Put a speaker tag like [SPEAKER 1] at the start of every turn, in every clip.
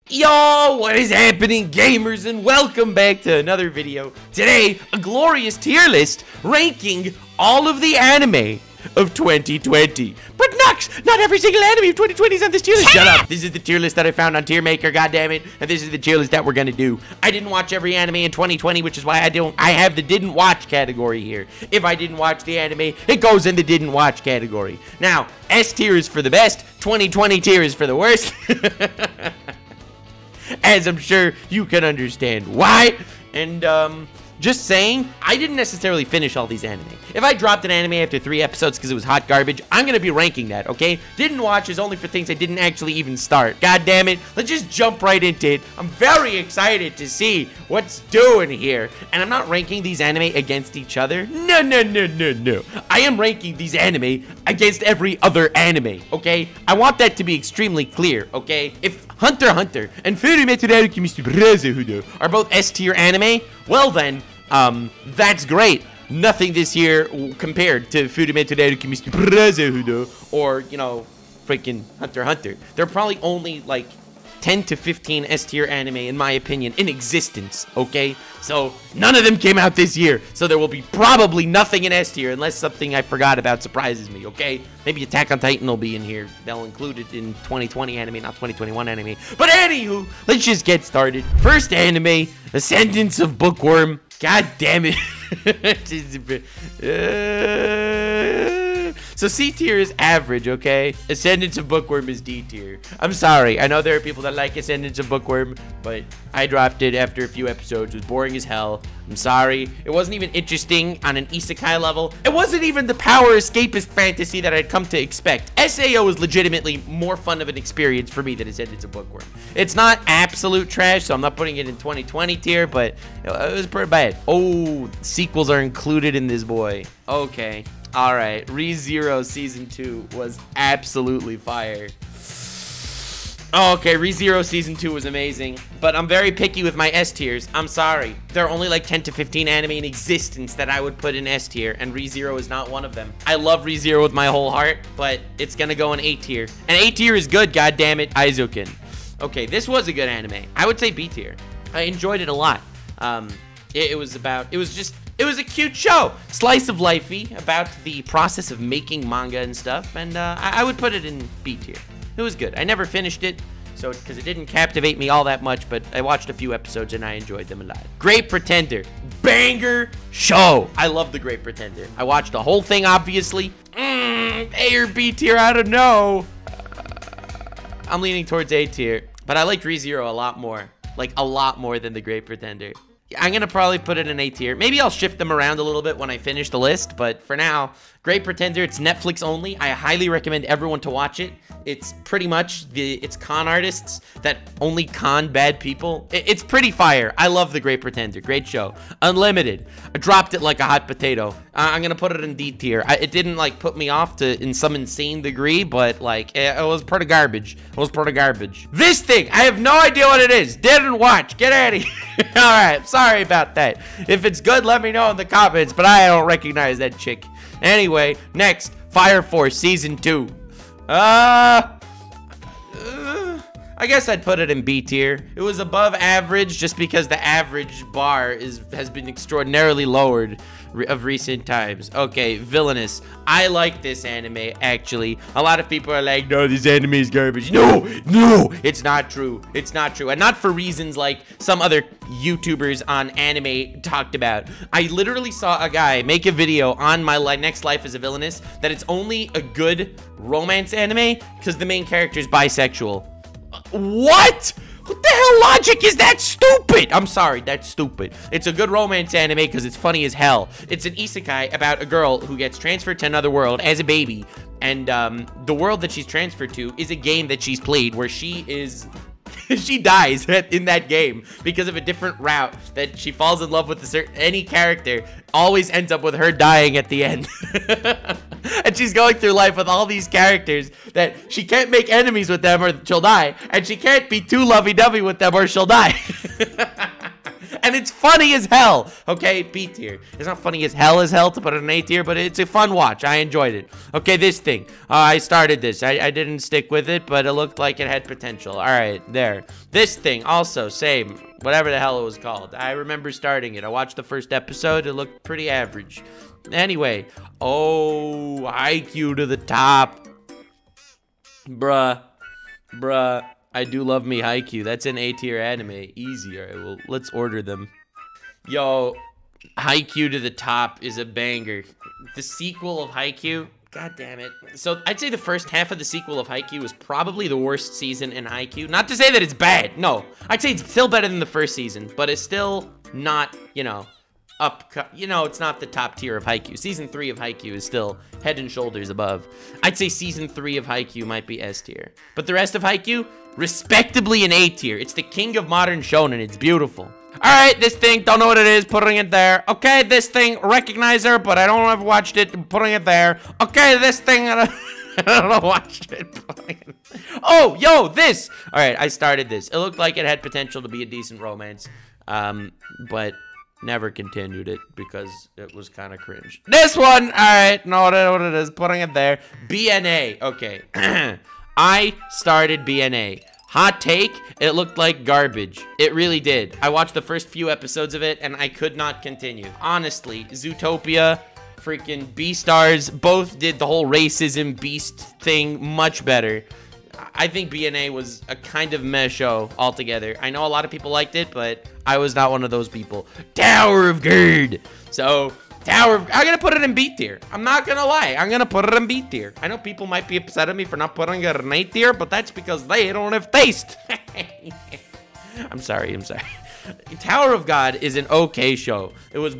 [SPEAKER 1] Yo, what is happening, gamers, and welcome back to another video. Today, a glorious tier list ranking all of the anime of 2020. But Nux, not every single anime of 2020 is on this tier list. Shut up. This is the tier list that I found on Tier Maker, goddammit, and this is the tier list that we're gonna do. I didn't watch every anime in 2020, which is why I have the didn't watch category here. If I didn't watch the anime, it goes in the didn't watch category. Now, S tier is for the best, 2020 tier is for the worst. As I'm sure you can understand why. And, just saying, I didn't necessarily finish all these anime. If I dropped an anime after 3 episodes because it was hot garbage, I'm gonna be ranking that, okay? Didn't watch is only for things I didn't actually even start. God damn it, let's just jump right into it. I'm very excited to see what's doing here. And I'm not ranking these anime against each other. No. I am ranking these anime against every other anime, okay? I want that to be extremely clear, okay? If Hunter x Hunter and are both S tier anime, well then, that's great. Nothing this year compared to or, you know, freaking Hunter x Hunter. There are probably only like 10 to 15 S tier anime, in my opinion, in existence, okay? So, none of them came out this year, so there will be probably nothing in S tier unless something I forgot about surprises me, okay? Maybe Attack on Titan will be in here. They'll include it in 2020 anime, not 2021 anime. But anywho, let's just get started. First anime, Ascendance of Bookworm. God damn it. So C tier is average, okay? Ascendance of Bookworm is D tier. I'm sorry. I know there are people that like Ascendance of Bookworm, but I dropped it after a few episodes. It was boring as hell. I'm sorry. It wasn't even interesting on an isekai level. It wasn't even the power escapist fantasy that I'd come to expect. SAO was legitimately more fun of an experience for me than Ascendance of Bookworm. It's not absolute trash, so I'm not putting it in 2020 tier, but it was pretty bad. Oh, sequels are included in this boy. Okay. Alright, ReZero Season 2 was absolutely fire. Oh, okay, ReZero Season 2 was amazing, but I'm very picky with my S tiers. I'm sorry. There are only like 10 to 15 anime in existence that I would put in S tier, and ReZero is not one of them. I love ReZero with my whole heart, but it's gonna go in A tier. And A tier is good, goddammit, Aizuken. Okay, this was a good anime. I would say B tier. I enjoyed it a lot. It was a cute show. Slice of lifey about the process of making manga and stuff, and I would put it in B tier. It was good. I never finished it, so because it didn't captivate me all that much, but I watched a few episodes and I enjoyed them a lot. Great Pretender. Banger show. I love The Great Pretender. I watched the whole thing, obviously. A or B tier, I don't know. I'm leaning towards A tier, but I liked ReZero a lot more. Like, a lot more than The Great Pretender. I'm gonna probably put it in A tier. Maybe I'll shift them around a little bit when I finish the list, but for now, Great Pretender, it's Netflix only. I highly recommend everyone to watch it. It's pretty much, it's con artists that only con bad people. It's pretty fire. I love The Great Pretender. Great show. Unlimited. I dropped it like a hot potato. I'm gonna put it in D tier. It didn't like put me off in some insane degree, but like, it was pretty garbage. It was pretty garbage. This thing, I have no idea what it is. Didn't watch. Get out of here. Alright, sorry about that. If it's good, let me know in the comments, but I don't recognize that chick. Anyway, next, Fire Force Season 2. I guess I'd put it in B tier. It was above average just because the average bar has been extraordinarily lowered of recent times. Okay, Villainous. I like this anime, actually. A lot of people are like, no, this anime is garbage. No, it's not true. It's not true. And not for reasons like some other YouTubers on anime talked about. I literally saw a guy make a video on my next life as a Villainous that it's only a good romance anime because the main character is bisexual. What? What the hell logic is that? Stupid! I'm sorry, that's stupid. It's a good romance anime because it's funny as hell. It's an isekai about a girl who gets transferred to another world as a baby. And the world that she's transferred to is a game that she's played where she is... she dies in that game because of a different route that she falls in love with any character always ends up with her dying at the end. And she's going through life with all these characters that she can't make enemies with them or she'll die, and she can't be too lovey-dovey with them or she'll die. And it's funny as hell. Okay, B tier. It's not funny as hell to put it in A tier, but it's a fun watch. I enjoyed it. Okay, this thing. I started this. I didn't stick with it, but it looked like it had potential. All right, there. This thing, also, same. Whatever the hell it was called. I remember starting it. I watched the first episode. It looked pretty average. Anyway. Oh, IQ to the top. Bruh. I do love me Haikyuu. That's an A tier anime. Easy. Alright, well, let's order them. Yo, Haikyuu to the top is a banger. The sequel of Haikyuu, god damn it. So I'd say the first half of the sequel of Haikyuu was probably the worst season in Haikyuu. Not to say that it's bad. No, I'd say it's still better than the first season, but it's still not, you know, it's not the top tier of Haikyuu. Season 3 of Haikyuu is still head and shoulders above. I'd say season 3 of Haikyuu might be S tier. But the rest of Haikyuu, respectably an A tier. It's the king of modern shonen. It's beautiful. Alright, this thing, don't know what it is, putting it there. Okay, this thing, recognize her, but I don't have watched it, putting it there. Okay, this thing, I don't know, watched it. Oh, yo, this! Alright, I started this. It looked like it had potential to be a decent romance. But never continued it because it was kind of cringe. This one, alright, know what it is, putting it there. BNA, okay. I started BNA. Hot take, it looked like garbage. It really did. I watched the first few episodes of it and I could not continue. Honestly, Zootopia, freaking Beastars, both did the whole racism beast thing much better. I think BNA was a kind of meh show altogether. I know a lot of people liked it, but I was not one of those people. Tower of God. So, I'm gonna put it in B tier. I'm not gonna lie. I'm gonna put it in B tier. I know people might be upset at me for not putting it in A tier, but that's because they don't have taste. I'm sorry. Tower of God is an okay show. It was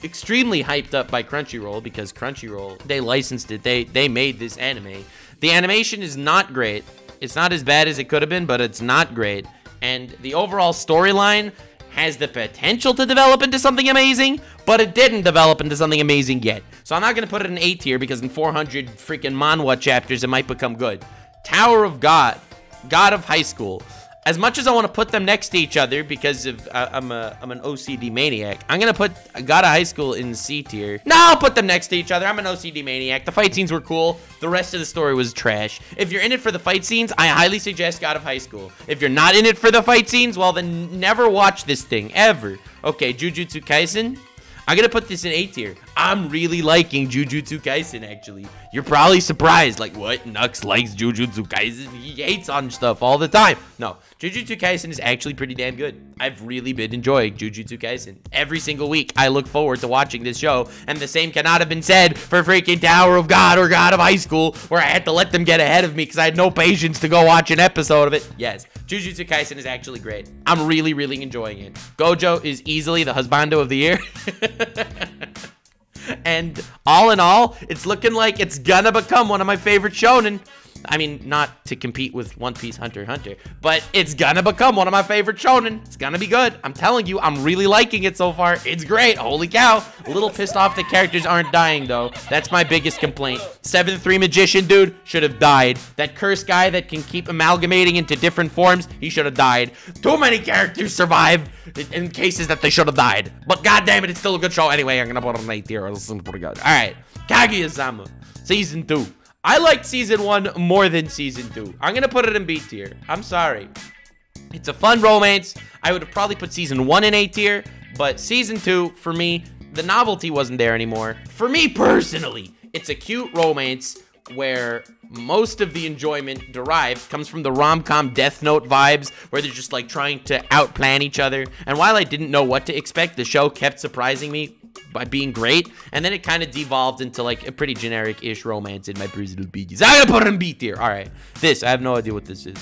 [SPEAKER 1] extremely hyped up by Crunchyroll because Crunchyroll, they licensed it. They made this anime. The animation is not great. It's not as bad as it could have been, but it's not great. And the overall storyline has the potential to develop into something amazing, but it didn't develop into something amazing yet. So I'm not going to put it in A tier because in 400 freaking manhwa chapters, it might become good. Tower of God, God of High School. As much as I want to put them next to each other because of I'm an OCD maniac, I'm going to put God of High School in C tier. No, I'll put them next to each other. I'm an OCD maniac. The fight scenes were cool. The rest of the story was trash. If you're in it for the fight scenes, I highly suggest God of High School. If you're not in it for the fight scenes, well, then never watch this thing, ever. Okay, Jujutsu Kaisen. I'm gonna put this in A tier. I'm really liking Jujutsu Kaisen, actually. You're probably surprised, like, what? Nux likes Jujutsu Kaisen? He hates on stuff all the time. No, Jujutsu Kaisen is actually pretty damn good. I've really been enjoying Jujutsu Kaisen. Every single week, I look forward to watching this show, and the same cannot have been said for freaking Tower of God or God of High School, where I had to let them get ahead of me because I had no patience to go watch an episode of it. Yes, Jujutsu Kaisen is actually great. I'm really, really enjoying it. Gojo is easily the husbando of the year. And all in all, it's looking like it's gonna become one of my favorite shonen. I mean, not to compete with One Piece Hunter x Hunter, but it's gonna become one of my favorite shonen. It's gonna be good. I'm telling you, I'm really liking it so far. It's great. Holy cow. A little pissed off the characters aren't dying, though. That's my biggest complaint. 7-3 magician dude should have died. That cursed guy that can keep amalgamating into different forms, he should have died. Too many characters survive in cases that they should have died. But goddamn it, it's still a good show. Anyway, I'm gonna put it on A tier. It's pretty good. All right, Kaguya-sama, season 2. I liked season 1 more than season 2. I'm gonna put it in B tier. I'm sorry. It's a fun romance. I would have probably put season 1 in A tier, but season 2, for me, the novelty wasn't there anymore. For me personally, it's a cute romance where most of the enjoyment derived comes from the rom-com Death Note vibes, where they're just like trying to outplan each other. And while I didn't know what to expect, the show kept surprising me by being great, and then it kind of devolved into like a pretty generic-ish romance in my personal opinions. I'm gonna put it in B tier. All right, this, I have no idea what this is.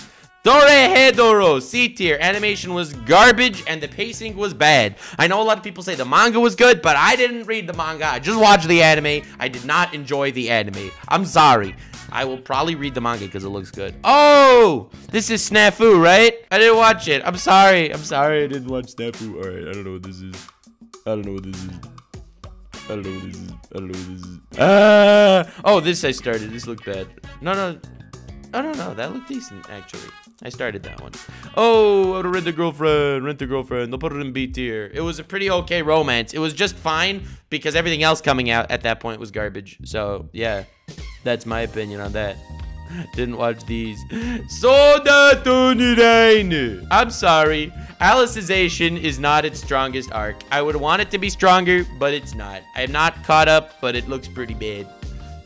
[SPEAKER 1] Dorohedoro, C tier. Animation was garbage and the pacing was bad. I know a lot of people say the manga was good, but I didn't read the manga. I just watched the anime. I did not enjoy the anime. I'm sorry. I will probably read the manga because it looks good. Oh, this is Snafu, right? I didn't watch it. I'm sorry. I'm sorry I didn't watch Snafu. All right, I don't know what this is. I don't know what this is. I don't know what this is. I don't know what this is. Oh, this I started. This looked bad. No. I don't know. That looked decent, actually. I started that one. Oh, how to rent a girlfriend. Rent a girlfriend. They'll put it in B tier. It was a pretty okay romance. It was just fine because everything else coming out at that point was garbage. So, yeah. That's my opinion on that. Didn't watch these. Soda Tunirainu. I'm sorry. Alicization is not its strongest arc. I would want it to be stronger, but it's not. I am not caught up, but it looks pretty bad.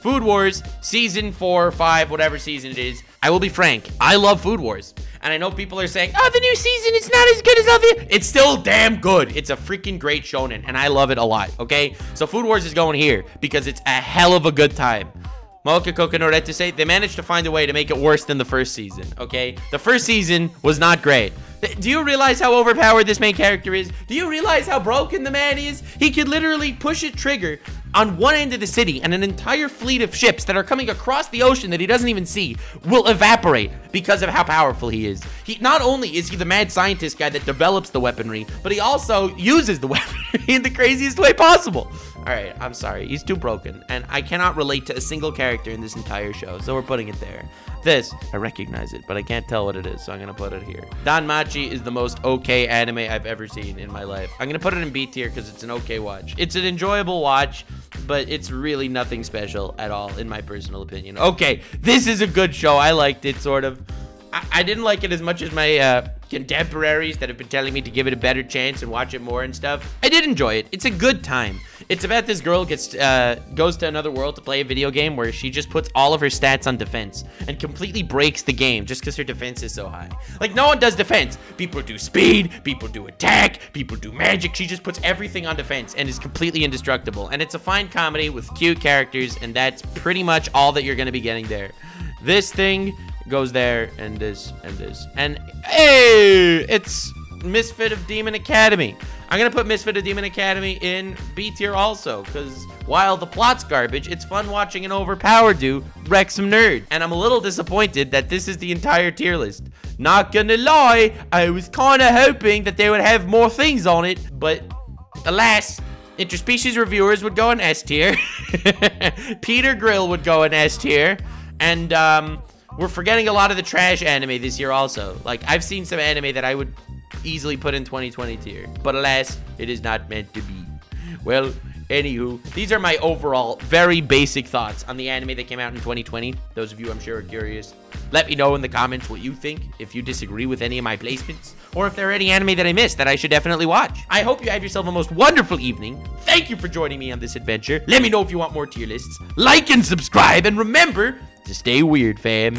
[SPEAKER 1] Food Wars, season 4 or 5, whatever season it is. I will be frank. I love Food Wars. And I know people are saying, oh, the new season is not as good as other. It's still damn good. It's a freaking great shonen, and I love it a lot, okay? So Food Wars is going here because it's a hell of a good time. Mocha Kokonorete to say they managed to find a way to make it worse than the first season, okay? The first season was not great. Do you realize how overpowered this main character is? Do you realize how broken the man is? He could literally push a trigger on one end of the city and an entire fleet of ships that are coming across the ocean that he doesn't even see will evaporate because of how powerful he is. He not only is he the mad scientist guy that develops the weaponry, but he also uses the weaponry in the craziest way possible. Alright, I'm sorry. He's too broken, and I cannot relate to a single character in this entire show, so we're putting it there. This, I recognize it, but I can't tell what it is, so I'm gonna put it here. Danmachi is the most okay anime I've ever seen in my life. I'm gonna put it in B tier because it's an okay watch. It's an enjoyable watch, but it's really nothing special at all, in my personal opinion. Okay, this is a good show. I liked it, sort of. I didn't like it as much as my contemporaries that have been telling me to give it a better chance and watch it more and stuff. I did enjoy it. It's a good time. It's about this girl goes to another world to play a video game where she just puts all of her stats on defense and completely breaks the game just because her defense is so high. Like, no one does defense. People do speed, people do attack, people do magic. She just puts everything on defense and is completely indestructible. And it's a fine comedy with cute characters, and that's pretty much all that you're going to be getting there. This thing goes there, and this, and this. And, hey, it's Misfit of Demon Academy. I'm gonna put Misfit of Demon Academy in B tier also, because while the plot's garbage, it's fun watching an overpowered dude wreck some nerd. And I'm a little disappointed that this is the entire tier list. Not gonna lie, I was kinda hoping that they would have more things on it, but alas, interspecies reviewers would go in S tier. Peter Grill would go in S tier. And, we're forgetting a lot of the trash anime this year also. Like, I've seen some anime that I would easily put in 2020 tier. But alas, it is not meant to be. Well, anywho, these are my overall very basic thoughts on the anime that came out in 2020. Those of you, I'm sure, are curious. Let me know in the comments what you think, if you disagree with any of my placements, or if there are any anime that I missed that I should definitely watch. I hope you have yourself a most wonderful evening. Thank you for joining me on this adventure. Let me know if you want more tier lists. Like and subscribe, and remember to stay weird, fam.